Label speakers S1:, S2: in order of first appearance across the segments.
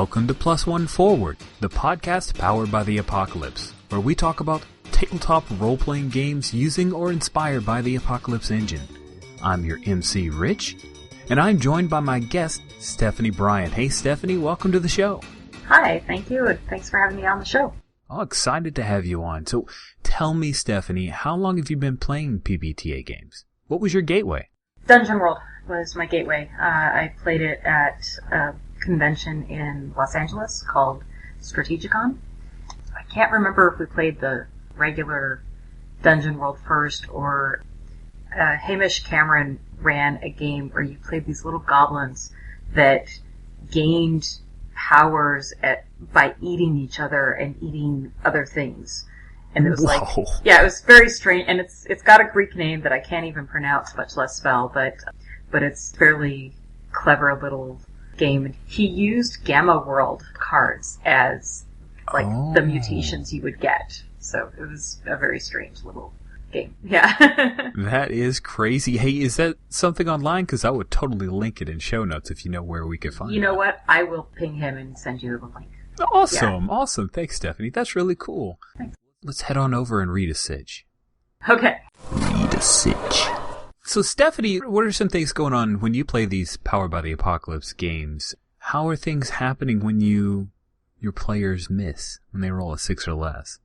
S1: Welcome to Plus One Forward, the podcast powered by the Apocalypse, where we talk about tabletop role-playing games using or inspired by the Apocalypse engine. I'm your MC, Rich, and I'm joined by my guest, Stephanie Bryant. Hey, Stephanie, welcome to the show.
S2: Hi, thank you, and thanks for having me on the show.
S1: Oh, excited to have you on. So, tell me, Stephanie, how long have you been playing PbtA games? What was your gateway?
S2: Dungeon World was my gateway. I played it at a convention in Los Angeles called Strategicon. I can't remember if we played the regular Dungeon World first, or Hamish Cameron ran a game where you played these little goblins that gained powers by eating each other and eating other things. And it was it was very strange, and it's got a Greek name that I can't even pronounce, much less spell, but it's a fairly clever little game. He used Gamma World cards as the mutations you would get. So it was a very strange little game. Yeah.
S1: That is crazy. Hey, is that something online? Because I would totally link it in show notes if you know where we could find it.
S2: You know what? I will ping him and send you the link.
S1: Awesome.
S2: Yeah.
S1: Awesome. Thanks, Stephanie. That's really cool.
S2: Thanks.
S1: Let's head on over and read a Sitch.
S2: Okay.
S1: Read a Sitch. So, Stephanie, what are some things going on when you play these Powered by the Apocalypse games? How are things happening when your players miss, when they roll a 6 or less?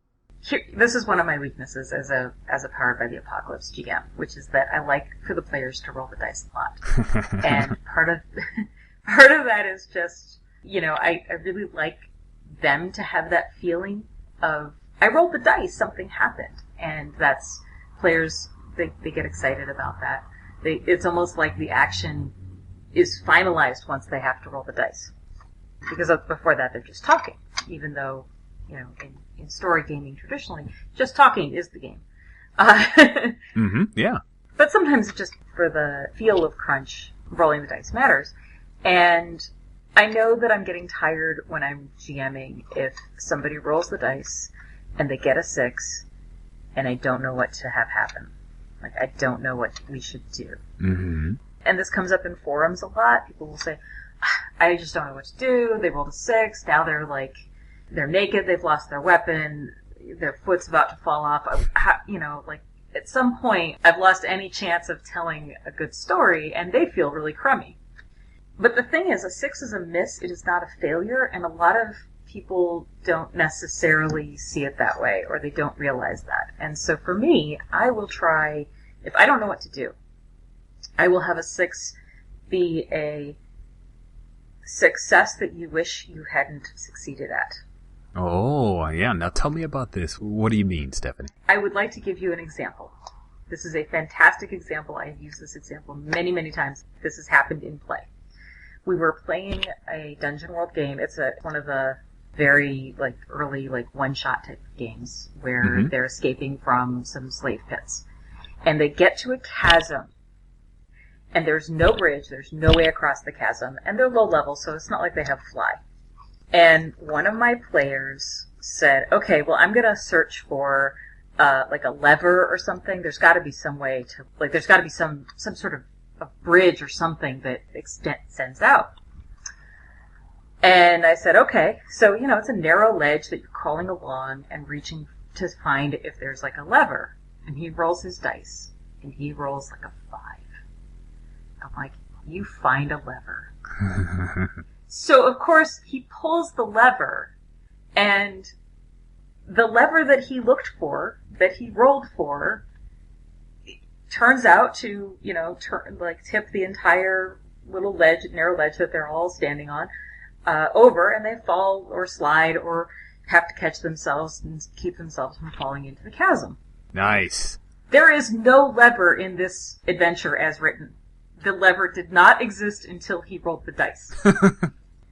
S2: This is one of my weaknesses as a Powered by the Apocalypse GM, which is that I like for the players to roll the dice a lot. And part of that is just, I really like them to have that feeling of, I rolled the dice, something happened. And that's, players, they get excited about that. It's almost like the action is finalized once they have to roll the dice. Because before that, they're just talking. Even though, in story gaming traditionally, just talking is the game.
S1: Yeah.
S2: But sometimes just for the feel of crunch, rolling the dice matters. And I know that I'm getting tired when I'm GMing if somebody rolls the dice and they get a 6 and I don't know what to have happen. Like, I don't know what we should do.
S1: Mm-hmm.
S2: And this comes up in forums a lot. People will say, I just don't know what to do. They rolled a 6. Now they're naked. They've lost their weapon. Their foot's about to fall off. At some point, I've lost any chance of telling a good story, and they feel really crummy. But the thing is, a 6 is a miss. It is not a failure, and a lot of people don't necessarily see it that way, or they don't realize that. And so for me, I will try, if I don't know what to do, I will have a 6 be a success that you wish you hadn't succeeded at.
S1: Oh, yeah. Now tell me about this. What do you mean, Stephanie?
S2: I would like to give you an example. This is a fantastic example. I have used this example many, many times. This has happened in play. We were playing a Dungeon World game. It's one of the very early one-shot type games where they're escaping from some slave pits. And they get to a chasm. And there's no bridge, there's no way across the chasm, and they're low level, so it's not like they have fly. And one of my players said, okay, well, I'm gonna search for, a lever or something. There's gotta be some way to, there's gotta be some sort of a bridge or something that extends out. And I said, okay, so, it's a narrow ledge that you're crawling along and reaching to find if there's a lever. And he rolls his dice, and he rolls a 5. I'm like, you find a lever. So, of course, he pulls the lever, and the lever that he looked for, that he rolled for, turns out to, tip the entire little narrow ledge that they're all standing on, over, and they fall or slide or have to catch themselves and keep themselves from falling into the chasm.
S1: Nice.
S2: There is no lever in this adventure as written. The lever did not exist until he rolled the dice.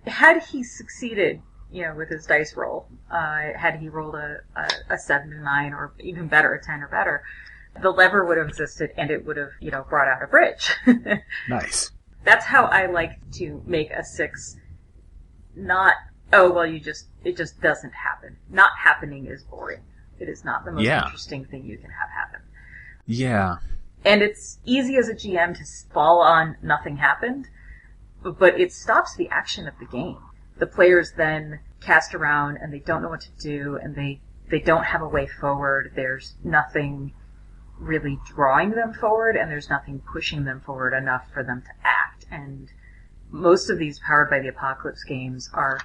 S2: Had he succeeded, with his dice roll, had he rolled a 7 to 9 or even better, a 10 or better, the lever would have existed and it would have, brought out a bridge.
S1: Nice.
S2: That's how I like to make a 6 not, it just doesn't happen. Not happening is boring. It is not the most interesting thing you can have happen.
S1: Yeah.
S2: And it's easy as a GM to fall on nothing happened, but it stops the action of the game. the players then cast around and they don't know what to do, and they don't have a way forward. There's nothing really drawing them forward, and there's nothing pushing them forward enough for them to act. And most of these Powered by the Apocalypse games are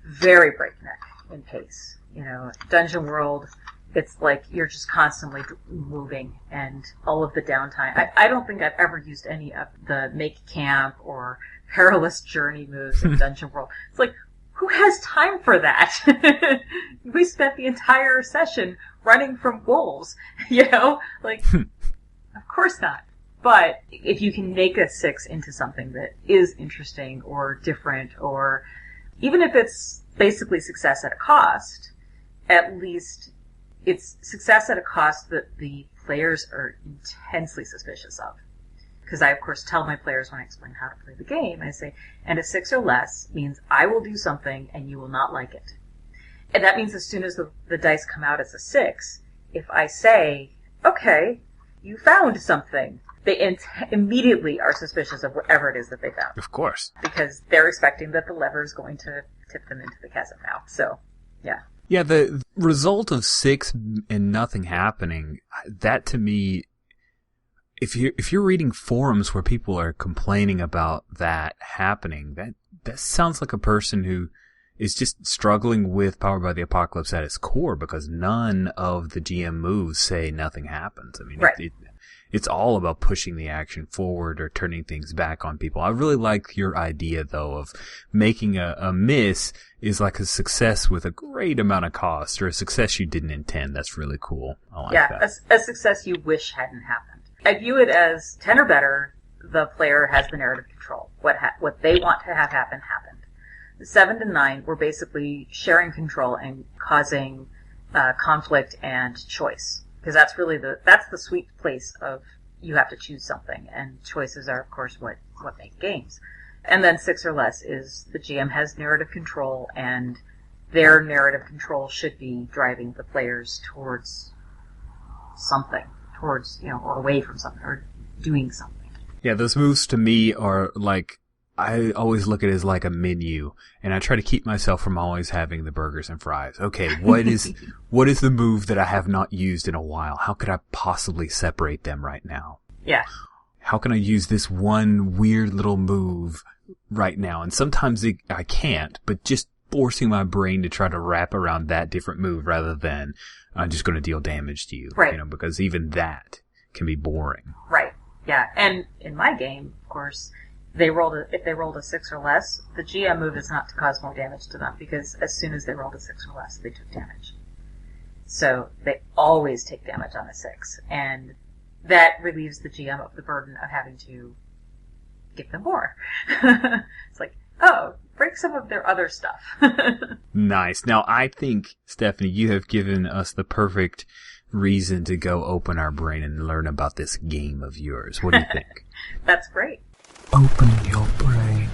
S2: very breakneck in pace. Dungeon World, it's like you're just constantly moving, and all of the downtime. I don't think I've ever used any of the Make Camp or Perilous Journey moves in Dungeon World. It's like, who has time for that? We spent the entire session running from wolves, Of course not. But if you can make a 6 into something that is interesting or different, or even if it's basically success at a cost, at least it's success at a cost that the players are intensely suspicious of. Because I, of course, tell my players when I explain how to play the game, I say, and a 6 or less means I will do something and you will not like it. And that means as soon as the dice come out as a 6, if I say, okay, you found something, they immediately are suspicious of whatever it is that they found.
S1: Of course.
S2: Because they're expecting that the lever is going to tip them into the chasm now. So, yeah.
S1: Yeah, the result of 6 and nothing happening, that to me, if you're reading forums where people are complaining about that happening, that sounds like a person who is just struggling with Powered by the Apocalypse at its core, because none of the GM moves say nothing happens. I mean,
S2: right.
S1: It's all about pushing the action forward or turning things back on people. I really like your idea, though, of making a miss is like a success with a great amount of cost, or a success you didn't intend. That's really cool. I like that.
S2: Yeah, a success you wish hadn't happened. I view it as 10 or better, the player has the narrative control. What they want to have happen, happened. The 7 to 9 were basically sharing control and causing conflict and choice. Because that's really that's the sweet place of you have to choose something, and choices are, of course, what make games. And then 6 or less is the GM has narrative control, and their narrative control should be driving the players towards something, or away from something, or doing something.
S1: Yeah, those moves to me are like, I always look at it as like a menu, and I try to keep myself from always having the burgers and fries. Okay, what is the move that I have not used in a while? How could I possibly separate them right now?
S2: Yeah.
S1: How can I use this one weird little move right now? And sometimes I can't, but just forcing my brain to try to wrap around that different move rather than I'm just going to deal damage to you.
S2: Right.
S1: Because even that can be boring.
S2: Right. Yeah. And in my game, of course, if they rolled a 6 or less, the GM move is not to cause more damage to them, because as soon as they rolled a 6 or less, they took damage. So they always take damage on a 6, and that relieves the GM of the burden of having to give them more. It's like, break some of their other stuff.
S1: Nice. Now, I think, Stephanie, you have given us the perfect reason to go open our brain and learn about this game of yours. What do you think?
S2: That's great.
S1: Open your brain.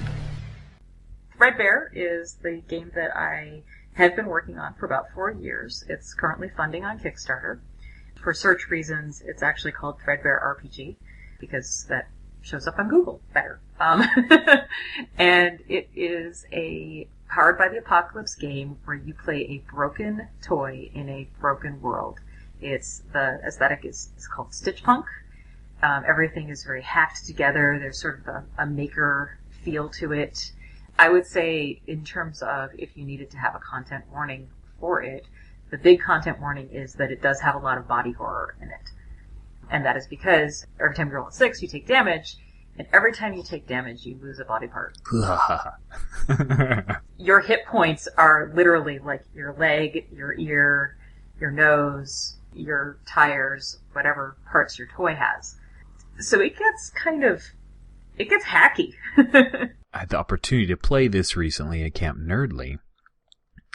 S2: Threadbare is the game that I have been working on for about 4 years. It's currently funding on Kickstarter. For search reasons, it's actually called Threadbare RPG, because that shows up on Google better. And it is a Powered by the Apocalypse game where you play a broken toy in a broken world. The aesthetic is called Stitch Punk. Everything is very hacked together. There's sort of a maker feel to it. I would say, in terms of if you needed to have a content warning for it, the big content warning is that it does have a lot of body horror in it. And that is because every time you roll a 6, you take damage, and every time you take damage, you lose a body part. Your hit points are literally like your leg, your ear, your nose, your tires, whatever parts your toy has. So it gets hacky.
S1: I had the opportunity to play this recently at Camp Nerdly,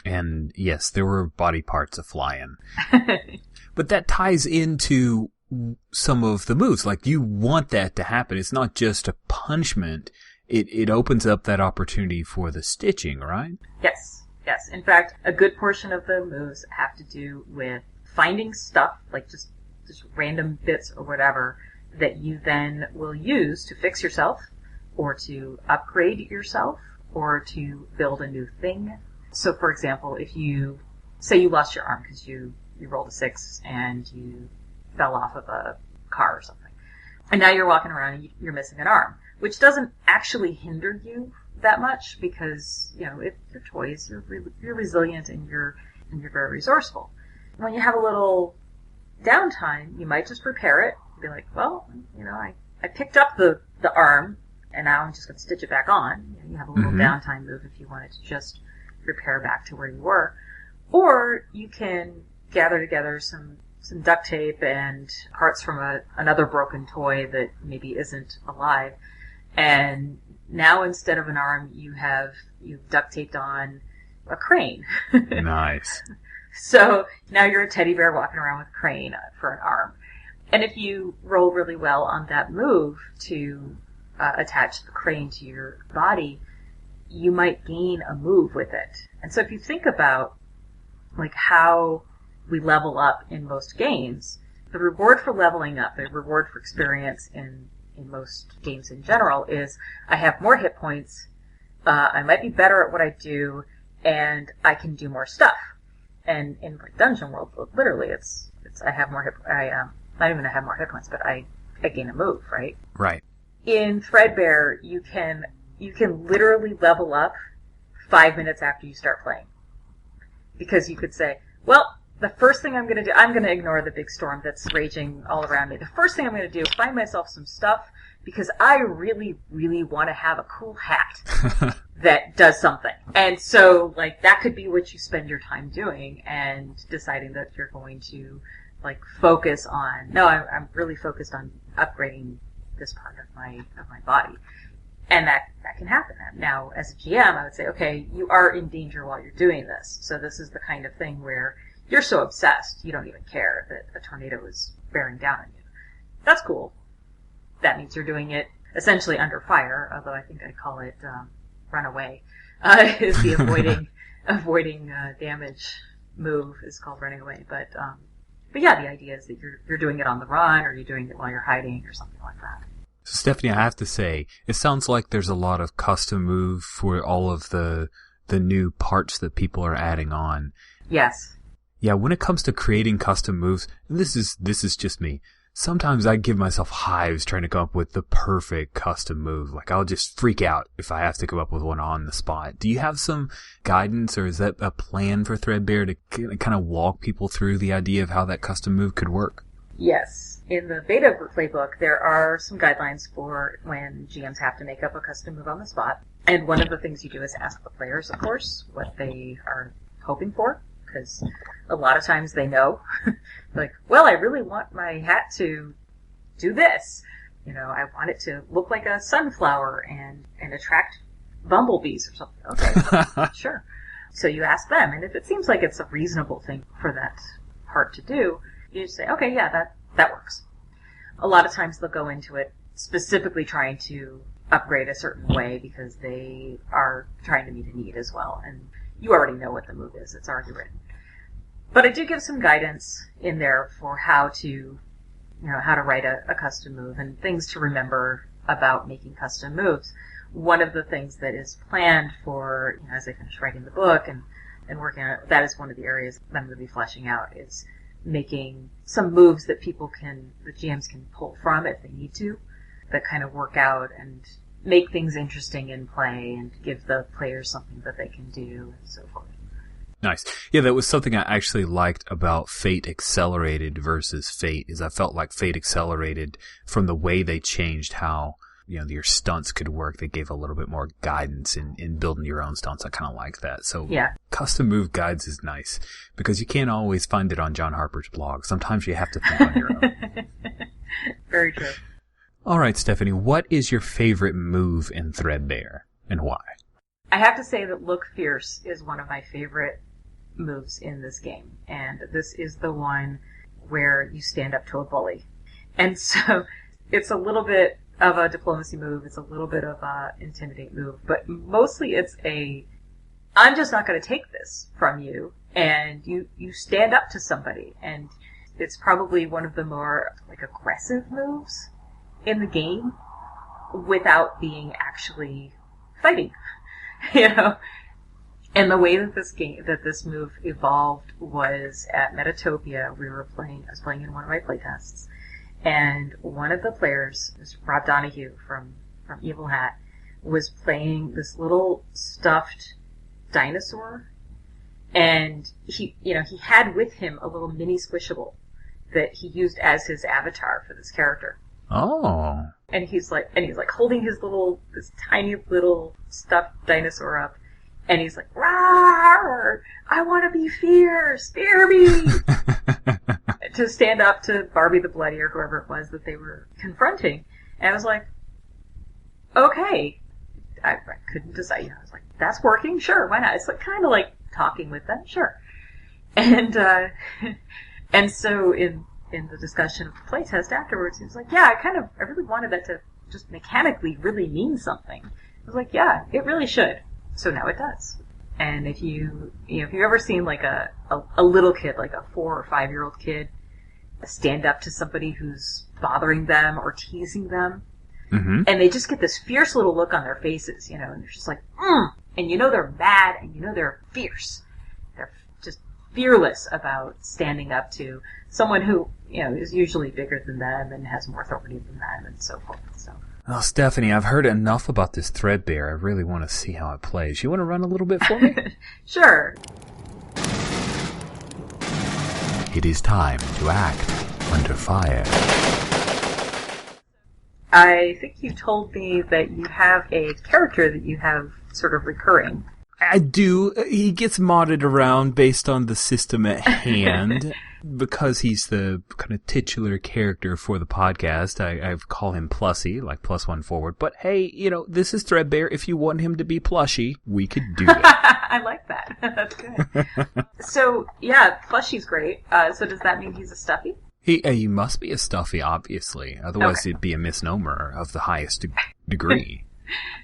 S1: and yes, there were body parts a-flying. But that ties into some of the moves. Like, you want that to happen. It's not just a punishment. It opens up that opportunity for the stitching, right?
S2: Yes. In fact, a good portion of the moves have to do with finding stuff, like just random bits or whatever, that you then will use to fix yourself, or to upgrade yourself, or to build a new thing. So, for example, if you say you lost your arm because you rolled a 6 and you fell off of a car or something, and now you're walking around and you're missing an arm, which doesn't actually hinder you that much because, it's your toys, you're resilient and you're very resourceful. When you have a little downtime, you might just repair it, be like, well, I picked up the arm and now I'm just going to stitch it back on. You have a little downtime move if you wanted to just repair back to where you were. Or you can gather together some duct tape and parts from another broken toy that maybe isn't alive. And now instead of an arm, you've duct taped on a crane.
S1: Nice.
S2: So now you're a teddy bear walking around with a crane for an arm. And if you roll really well on that move to attach the crane to your body, you might gain a move with it. And so if you think about like how we level up in most games, the reward for leveling up, the reward for experience in most games in general is I have more hit points, I might be better at what I do, and I can do more stuff. And in like Dungeon World, literally, it's I have more not even I have more hit points, but I gain a move, right?
S1: Right.
S2: In Threadbare, you can literally level up 5 minutes after you start playing. Because you could say, well, the first thing I'm going to do, I'm going to ignore the big storm that's raging all around me. The first thing I'm going to do is find myself some stuff because I really, really want to have a cool hat that does something. And so, like, that could be what you spend your time doing and deciding that you're going to, like, focus on, no, I'm really focused on upgrading this part of my body. And that can happen. Now, as a GM, I would say, okay, you are in danger while you're doing this. So this is the kind of thing where you're so obsessed, you don't even care that a tornado is bearing down on you. That's cool. That means you're doing it essentially under fire, although I think I call it runaway. Is the avoiding damage move is called running away. But yeah, the idea is that you're doing it on the run, or you're doing it while you're hiding, or something like that.
S1: So Stephanie, I have to say, it sounds like there's a lot of custom move for all of the new parts that people are adding on.
S2: Yes.
S1: Yeah, when it comes to creating custom moves, and this is just me. Sometimes I give myself hives trying to come up with the perfect custom move. Like, I'll just freak out if I have to come up with one on the spot. Do you have some guidance, or is that a plan for Threadbare to kind of walk people through the idea of how that custom move could work?
S2: Yes. In the beta playbook, there are some guidelines for when GMs have to make up a custom move on the spot. And one of the things you do is ask the players, of course, what they are hoping for. Because a lot of times they know. Like, well, I really want my hat to do this. I want it to look like a sunflower and attract bumblebees or something. Okay, sure. So you ask them, and if it seems like it's a reasonable thing for that part to do, you just say, okay, yeah, that works. A lot of times they'll go into it specifically trying to upgrade a certain way because they are trying to meet a need as well. And you already know what the move is. It's already written. But I do give some guidance in there for how to write a custom move and things to remember about making custom moves. One of the things that is planned for, as I finish writing the book and working on it, that is one of the areas that I'm going to be fleshing out, is making some moves that the GMs can pull from if they need to, that kind of work out and make things interesting in play and give the players something that they can do and so forth.
S1: Nice. Yeah, that was something I actually liked about Fate Accelerated versus Fate, is I felt like Fate Accelerated, from the way they changed how, your stunts could work, they gave a little bit more guidance in building your own stunts. I kind of like that. So yeah. Custom move guides is nice, because you can't always find it on John Harper's blog. Sometimes you have to think on your own.
S2: Very true.
S1: All right, Stephanie, what is your favorite move in Threadbare, and why?
S2: I have to say that Look Fierce is one of my favorite moves in this game, and this is the one where you stand up to a bully. And so it's a little bit of a diplomacy move, it's a little bit of a intimidate move, but mostly it's I'm just not going to take this from you, and you stand up to somebody, and it's probably one of the more aggressive moves in the game without being actually fighting. you know. And the way that this move evolved was at Metatopia. I was playing in one of my playtests, and one of the players, Mr. Rob Donahue from Evil Hat, was playing this little stuffed dinosaur, and he had with him a little mini Squishable that he used as his avatar for this character.
S1: Oh.
S2: And he's like holding this tiny little stuffed dinosaur up, and he's like, "Rawr! I want to be fierce! Fear me!" to stand up to Barbie the Bloody or whoever it was that they were confronting. And I was like, okay. I couldn't decide. I was like, that's working? Sure, why not? It's like kind of like talking with them, sure. And and so in the discussion of the playtest afterwards, he was like, yeah, I really wanted that to just mechanically really mean something. I was like, yeah, it really should. So now it does. And if you've ever seen like a little kid, like a 4 or 5-year-old kid, stand up to somebody who's bothering them or teasing them, and they just get this fierce little look on their faces, and they're just like, and they're mad, and they're fierce. They're just fearless about standing up to someone who, is usually bigger than them and has more authority than them and so forth. So.
S1: Well, Stephanie, I've heard enough about this Threadbare. I really want to see how it plays. You want to run a little bit for me?
S2: Sure.
S1: It is time to act under fire.
S2: I think you told me that you have a character that you have sort of recurring.
S1: I do. He gets modded around based on the system at hand. Because he's the kind of titular character for the podcast, I call him Plushie, like +1 forward. But hey, this is Threadbare. If you want him to be Plushie, we could do it.
S2: I like that. That's good. So, yeah, Plushie's great. So does that mean he's a stuffy?
S1: He must be a stuffy, obviously. Otherwise, It'd be a misnomer of the highest degree.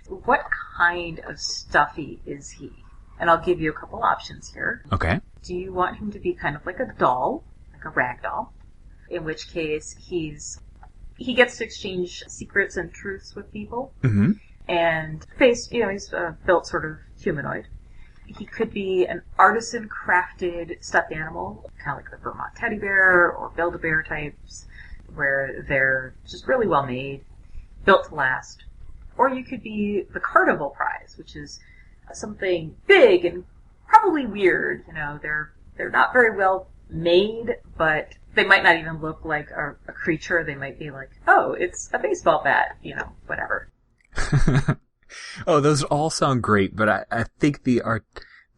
S2: What kind of stuffy is he? And I'll give you a couple options here.
S1: Okay.
S2: Do you want him to be kind of like a doll, like a rag doll? In which case he gets to exchange secrets and truths with people. Mm-hmm. And he's built sort of humanoid. He could be an artisan-crafted stuffed animal, kind of like the Vermont teddy bear or Build-A-Bear types, where they're just really well made, built to last. Or you could be the carnival prize, which is something big and probably weird. They're not very well made, but they might not even look like a creature. They might be like, oh, it's a baseball bat, whatever.
S1: Oh, those all sound great, but I think did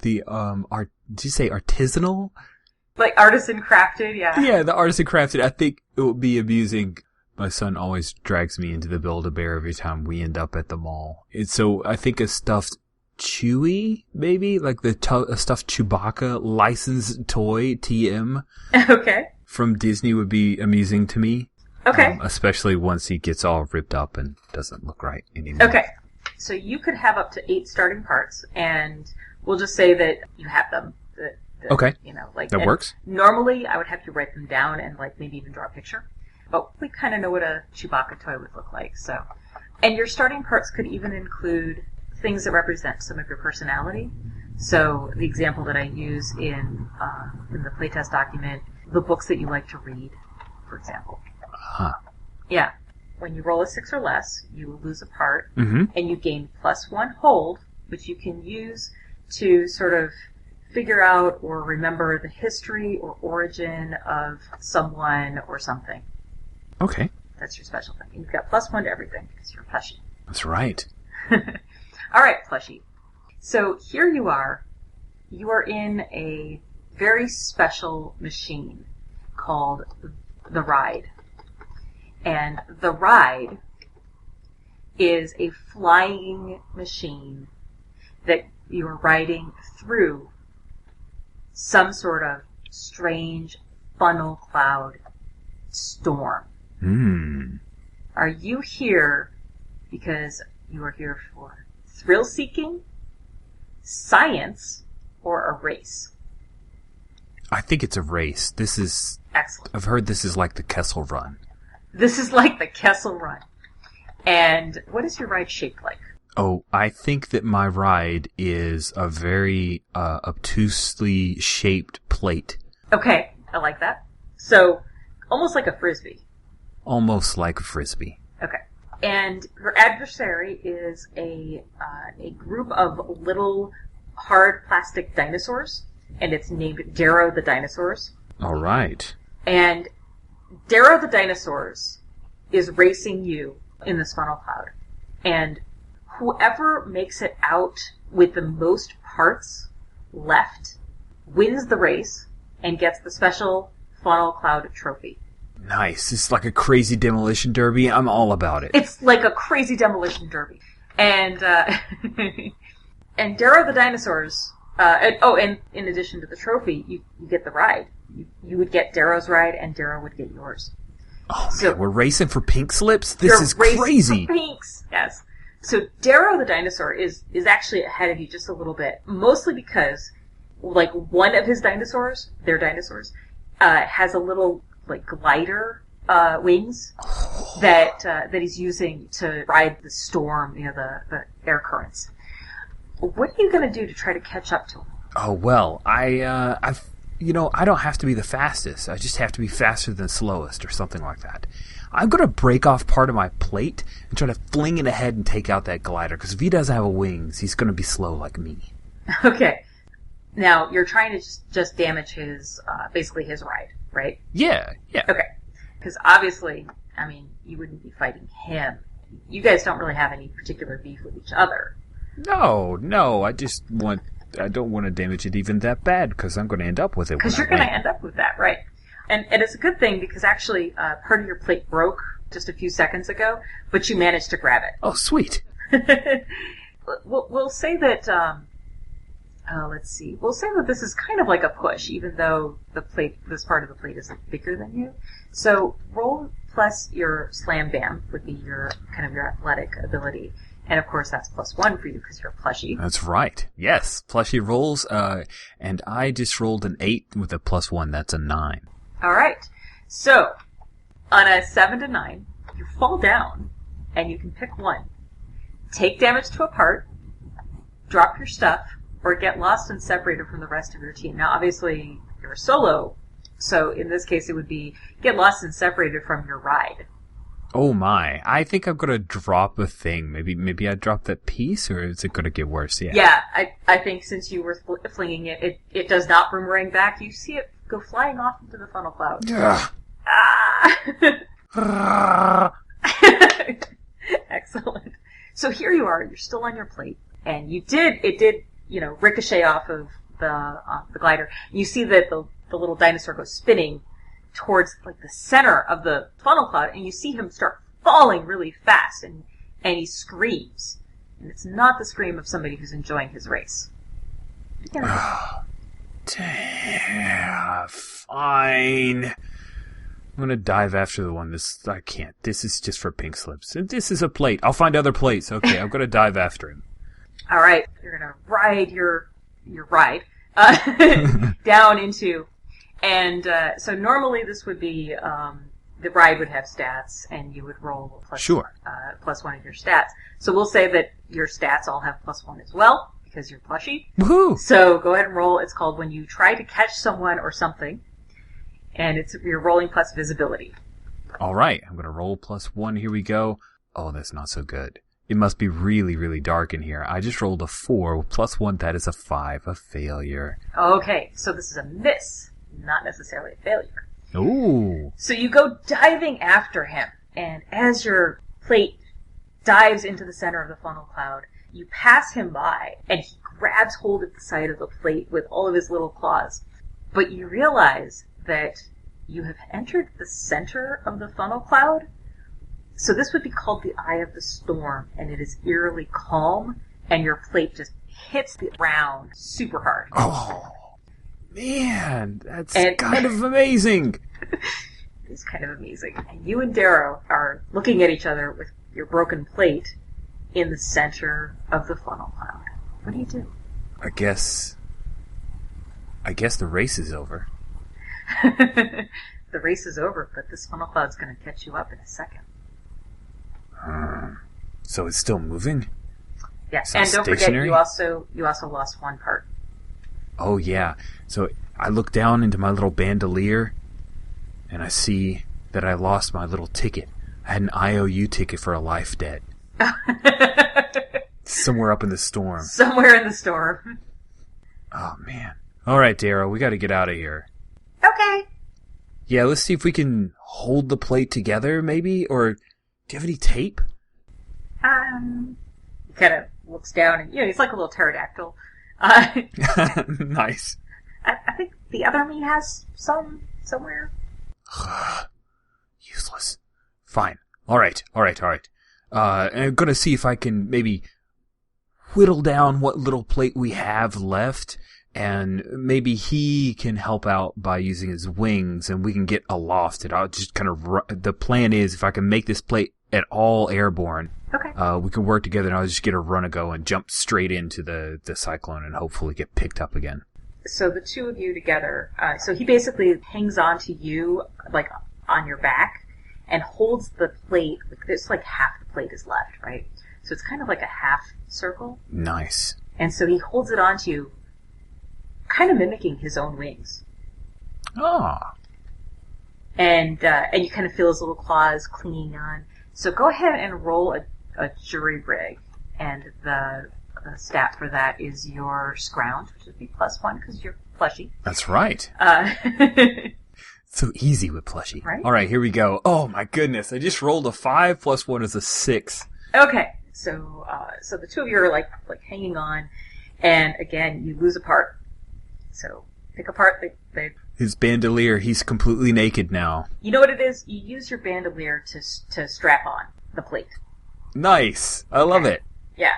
S1: you say artisanal?
S2: Like artisan crafted, yeah.
S1: Yeah, the artisan crafted. I think it would be amusing. My son always drags me into the Build-A-Bear every time we end up at the mall. So I think a stuffed Chewie, maybe? Like a stuffed Chewbacca licensed toy, TM.
S2: Okay.
S1: From Disney would be amusing to me.
S2: Okay.
S1: Especially once he gets all ripped up and doesn't look right anymore.
S2: Okay. So you could have up to 8 starting parts, and we'll just say that you have them.
S1: Okay. That works.
S2: Normally, I would have you write them down and maybe even draw a picture. But we kind of know what a Chewbacca toy would look like. So, and your starting parts could even include things that represent some of your personality. So the example that I use in the playtest document, the books that you like to read, for example. Yeah. When you roll a 6 or less, you will lose a part, and you gain +1 hold, which you can use to sort of figure out or remember the history or origin of someone or something.
S1: Okay.
S2: That's your special thing. And you've got +1 to everything because you're a plushie.
S1: That's right.
S2: All right, plushie. So here you are. You are in a very special machine called the Ride. And the Ride is a flying machine that you are riding through some sort of strange funnel cloud storm. Are you here because you are here for thrill-seeking, science, or a race?
S1: I think it's a race. This is...
S2: Excellent.
S1: I've heard this is like the Kessel Run.
S2: This is like the Kessel Run. And what is your ride shaped like?
S1: Oh, I think that my ride is a very obtusely shaped plate.
S2: Okay, I like that. So, almost like a frisbee.
S1: Almost like a frisbee.
S2: Okay. And your adversary is a group of little hard plastic dinosaurs, and it's named Derro the Dinosaurs.
S1: All right.
S2: And Derro the Dinosaurs is racing you in this funnel cloud. And whoever makes it out with the most parts left wins the race and gets the special funnel cloud trophy.
S1: Nice. It's like a crazy demolition derby. I'm all about it.
S2: It's like a crazy demolition derby. And and Derro the Dinosaurs, and in addition to the trophy, you get the ride. You would get Derro's ride, and Derro would get yours.
S1: Oh, so, man, we're racing for pink slips? This is crazy.
S2: For pinks, yes. So Derro the Dinosaur is actually ahead of you just a little bit, mostly because, like, one of his dinosaurs, their dinosaurs, has a little, like, glider wings that he's using to ride the storm, the air currents. What are you going to do to try to catch up to him?
S1: Oh, well, I don't have to be the fastest. I just have to be faster than slowest or something like that. I'm going to break off part of my plate and try to fling it ahead and take out that glider, because if he doesn't have wings, he's going to be slow like me.
S2: Okay. Now, you're trying to just damage his, basically his ride, right?
S1: Yeah.
S2: Okay. Because obviously, I mean, you wouldn't be fighting him. You guys don't really have any particular beef with each other.
S1: No, I don't want to damage it even that bad, because I'm going to end up with it.
S2: Because you're going to end up with that, right? And it's a good thing, because actually part of your plate broke just a few seconds ago, but you managed to grab it.
S1: Oh, sweet.
S2: We'll say that, let's see. We'll say that this is kind of like a push, even though this part of the plate is bigger than you. So roll plus your slam bam would be your athletic ability. And of course that's +1 for you because you're a plushie.
S1: That's right. Yes. Plushie rolls, and I just rolled an 8 with a +1. That's a 9.
S2: Alright. So, on a 7 to 9, you fall down, and you can pick one. Take damage to a part, drop your stuff, or get lost and separated from the rest of your team. Now, obviously, you're a solo, so in this case it would be get lost and separated from your ride.
S1: Oh my. I think I'm going to drop a thing. Maybe I drop that piece, or is it going to get worse?
S2: Yeah, I think since you were flinging it does not boomerang back. You see it go flying off into the funnel cloud. Excellent. So here you are. You're still on your plate, and it did ricochet off of the glider. You see that the little dinosaur goes spinning towards like the center of the funnel cloud, and you see him start falling really fast, and he screams. And it's not the scream of somebody who's enjoying his race.
S1: Damn, fine. I'm gonna dive after the one. I can't. This is just for pink slips. This is a plate. I'll find other plates. Okay, I'm gonna dive after him.
S2: All right, you're gonna ride your ride down into. And so normally this would be the ride would have stats, and you would roll +1 of your stats. So we'll say that your stats all have +1 as well, because you're plushie.
S1: Woohoo!
S2: So go ahead and roll. It's called when you try to catch someone or something, and you're rolling plus visibility.
S1: All right, I'm going to roll +1. Here we go. Oh, that's not so good. It must be really, really dark in here. I just rolled a 4 with +1. That is a 5, a failure.
S2: Okay, so this is a miss. Not necessarily a failure.
S1: Ooh.
S2: So you go diving after him, and as your plate dives into the center of the funnel cloud, you pass him by, and he grabs hold of the side of the plate with all of his little claws. But you realize that you have entered the center of the funnel cloud. So this would be called the eye of the storm, and it is eerily calm, and your plate just hits the ground super hard.
S1: Oh. Man, that's kind of amazing.
S2: It's kind of amazing. And you and Derro are looking at each other with your broken plate in the center of the funnel cloud. What do you do?
S1: I guess the race is over.
S2: The race is over, but this funnel cloud's going to catch you up in a second.
S1: So it's still moving?
S2: Yeah,
S1: So
S2: and don't
S1: stationary?
S2: forget, you also lost one part.
S1: Oh, yeah. So I look down into my little bandolier, and I see that I lost my little ticket. I had an IOU ticket for a life debt. Somewhere up in the storm.
S2: Somewhere in the storm.
S1: Oh, man. All right, Derro, we got to get out of here.
S2: Okay.
S1: Yeah, let's see if we can hold the plate together, maybe? Or do you have any tape?
S2: He kind of looks down and, he's like a little pterodactyl.
S1: Nice.
S2: I think the other me has some somewhere.
S1: Useless. Fine. All right. I'm going to see if I can maybe whittle down what little plate we have left, and maybe he can help out by using his wings, and we can get aloft. And I'll just kind of the plan is, if I can make this plate at all airborne,
S2: okay,
S1: we can work together, and I'll just get a run-a-go and jump straight into the cyclone and hopefully get picked up again.
S2: So the two of you together, so he basically hangs on to you, like, on your back, and holds the plate. There's like half the plate is left, right? So it's kind of like a half circle.
S1: Nice.
S2: And so he holds it onto you, kind of mimicking his own wings.
S1: Ah.
S2: And you kind of feel his little claws clinging on. So go ahead and roll a jury rig, and the stat for that is your scrounge, which would be +1 because you're plushie.
S1: That's right. So easy with plushie.
S2: Right?
S1: All right, here we go. Oh my goodness! I just rolled a 5 + 1 is a 6.
S2: Okay, so the two of you are like hanging on, and again you lose a part. So pick apart
S1: His bandolier. He's completely naked now.
S2: You know what it is? You use your bandolier to strap on the plate.
S1: Nice. I love it.
S2: Yeah,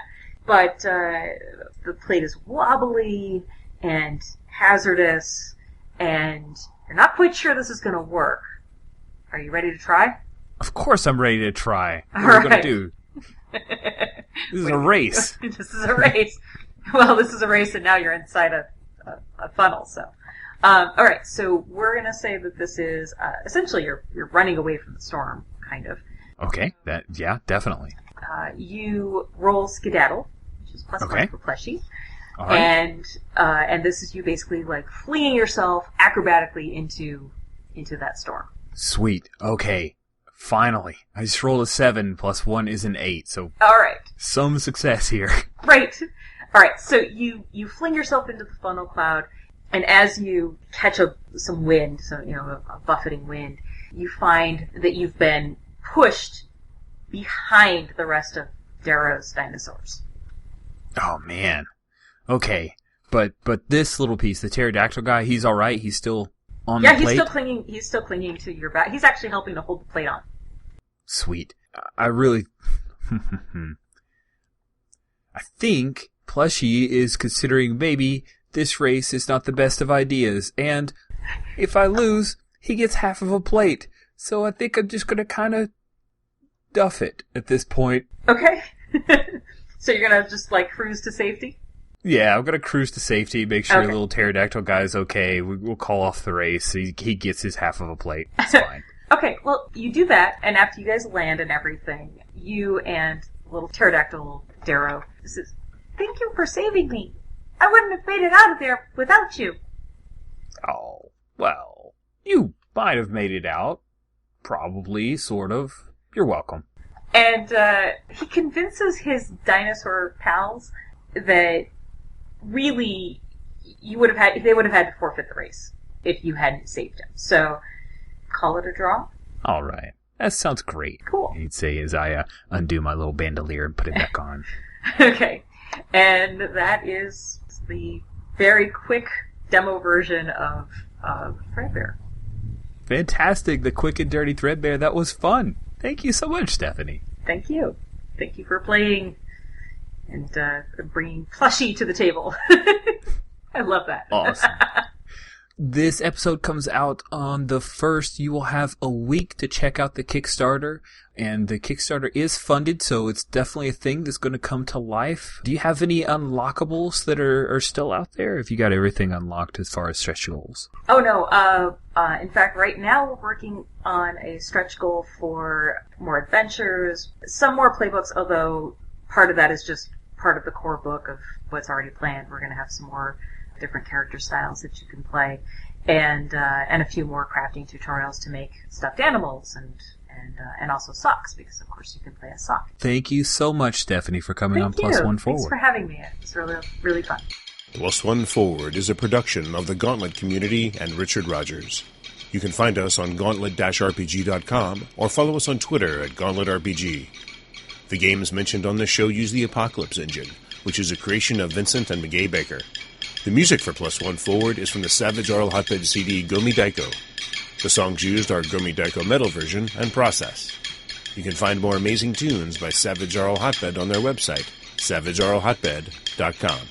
S2: but the plate is wobbly and hazardous, and you're not quite sure this is going to work. Are you ready to try?
S1: Of course I'm ready to try. What
S2: All
S1: are we
S2: right.
S1: going to do? This is a race.
S2: This is a race. Well, this is a race, and now you're inside a funnel, so. All right, so we're going to say that this is essentially you're running away from the storm, kind of.
S1: Okay, yeah, definitely.
S2: You roll skedaddle, which is +1 for plushie.
S1: All right.
S2: And this is you basically like flinging yourself acrobatically into that storm.
S1: Sweet. Okay. Finally. I just rolled a 7 + 1 is an 8, so
S2: All right.
S1: some success here.
S2: Right. All right. So you fling yourself into the funnel cloud, and as you catch some wind, so a buffeting wind, you find that you've been pushed behind the rest of Derro's dinosaurs.
S1: Oh man. Okay. But this little piece, the pterodactyl guy, he's all right. He's still on the plate.
S2: Yeah, he's still clinging to your back. He's actually helping to hold the plate on.
S1: Sweet. I really I think Plushie is considering maybe this race is not the best of ideas, and if I lose, he gets half of a plate. So I think I'm just going to kind of duff it at this point.
S2: Okay. So you're going to just cruise to safety?
S1: Yeah, I'm going to cruise to safety, make sure
S2: Okay.
S1: the little pterodactyl guy's okay. We'll call off the race. He gets his half of a plate. It's fine.
S2: Okay, well, you do that, and after you guys land and everything, you and little pterodactyl Derro says, "Thank you for saving me. I wouldn't have made it out of there without you."
S1: Oh, well, you might have made it out. Probably, sort of. You're welcome.
S2: And he convinces his dinosaur pals that really they would have had to forfeit the race if you hadn't saved him. So call it a draw.
S1: All right. That sounds great.
S2: Cool.
S1: He'd say as I undo my little bandolier and put it back on.
S2: Okay. And that is the very quick demo version of Threadbare.
S1: Fantastic. The quick and dirty Threadbare. That was fun. Thank you so much, Stephanie.
S2: Thank you. Thank you for playing and bringing plushie to the table. I love that.
S1: Awesome. This episode comes out on the 1st. You will have a week to check out the Kickstarter, and the Kickstarter is funded, so it's definitely a thing that's going to come to life. Do you have any unlockables that are still out there? If you got everything unlocked as far as stretch goals?
S2: Oh no, in fact right now we're working on a stretch goal for more adventures, some more playbooks, although part of that is just part of the core book of what's already planned. We're going to have some more different character styles that you can play, and a few more crafting tutorials to make stuffed animals and also socks, because of course you can play a sock.
S1: Thank you so much, Stephanie, for coming on
S2: Thank
S1: Plus
S2: you.
S1: One Forward.
S2: Thanks for having me. It was really, really fun.
S3: Plus One Forward is a production of the Gauntlet community and Richard Rogers. You can find us on gauntlet-rpg.com or follow us on Twitter at GauntletRPG. The games mentioned on this show use the Apocalypse engine, which is a creation of Vincent and McGay Baker. The music for Plus One Forward is from the Savage Arl Hotbed CD Gomi Daiko. The songs used are Gomi Daiko Metal version and Process. You can find more amazing tunes by Savage Arl Hotbed on their website, savagearlhotbed.com.